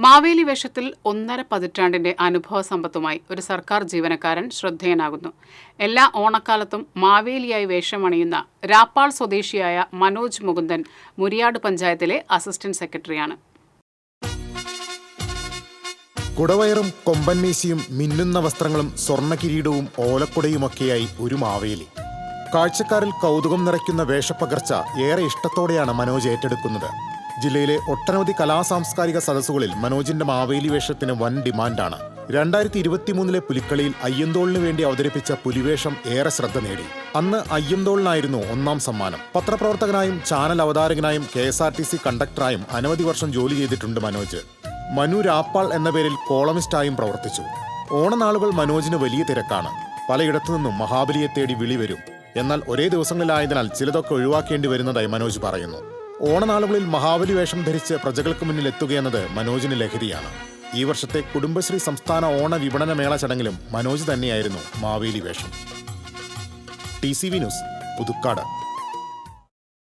മാവേലി വേഷത്തിൽ 1.5 പതിറ്റാണ്ടിന്റെ അനുഭവ സമ്പത്തുമായി ഒരു സർക്കാർ ജീവനക്കാരൻ ശ്രദ്ധേയനാകുന്നു. എല്ലാ ഓണക്കാലത്തും മാവേലിയായി വേഷമണിയുന്ന രാപ്പാൾ സ്വദേശിയായ മനോജ് മുകുന്ദൻ മുരിയാട് പഞ്ചായത്തിലെ അസിസ്റ്റന്റ് സെക്രട്ടറിയാണ്. കുടവയറും കൊമ്പൻമീശിയും മിന്നുന്ന വസ്ത്രങ്ങളും സ്വർണ്ണകിരീടവും ഓലക്കുടയുമൊക്കെയായി ഒരു മാവേലി. കാഴ്ചക്കാരിൽ കൗതുകം നിറയ്ക്കുന്ന വേഷപ്പകർച്ച ഏറെ ഇഷ്ടത്തോടെയാണ് മനോജ് ഏറ്റെടുക്കുന്നത്. ജില്ലയിലെ ഒട്ടനവധി കലാസാംസ്കാരിക സദസ്സുകളിൽ മനോജിന്റെ മാവേലി വേഷത്തിന് വൻ ഡിമാൻഡാണ്. 2023 പുലിക്കളിയിൽ അയ്യന്തോളിന് വേണ്ടി അവതരിപ്പിച്ച പുലിവേഷം ഏറെ ശ്രദ്ധ നേടി. അന്ന് അയ്യന്തോളിനായിരുന്നു 1ാം സമ്മാനം. പത്രപ്രവർത്തകനായും ചാനൽ അവതാരകനായും KSRTC കണ്ടക്ടറായും അനവധി വർഷം ജോലി ചെയ്തിട്ടുണ്ട് മനോജ്. മനു രാപ്പാൾ എന്ന പേരിൽ കോളമിസ്റ്റായും പ്രവർത്തിച്ചു. ഓണനാളുകൾ മനോജിന് വലിയ തിരക്കാണ്. പലയിടത്തു നിന്നും മഹാബലിയെ തേടി വിളി വരും. എന്നാൽ ഒരേ ദിവസങ്ങളിലായതിനാൽ ചിലതൊക്കെ ഒഴിവാക്കേണ്ടി വരുന്നതായി മനോജ് പറയുന്നു. ഓണനാളുകളിൽ മഹാബലി വേഷം ധരിച്ച് പ്രജകൾക്ക് മുന്നിൽ എത്തുകയെന്നത് മനോജിന് ലഹരിയാണ്. ഈ വർഷത്തെ കുടുംബശ്രീ സംസ്ഥാന ഓണ വിപണന മേള ചടങ്ങിലും മനോജ് തന്നെയായിരുന്നു മാവേലി വേഷം. TCV news, Puthukkad.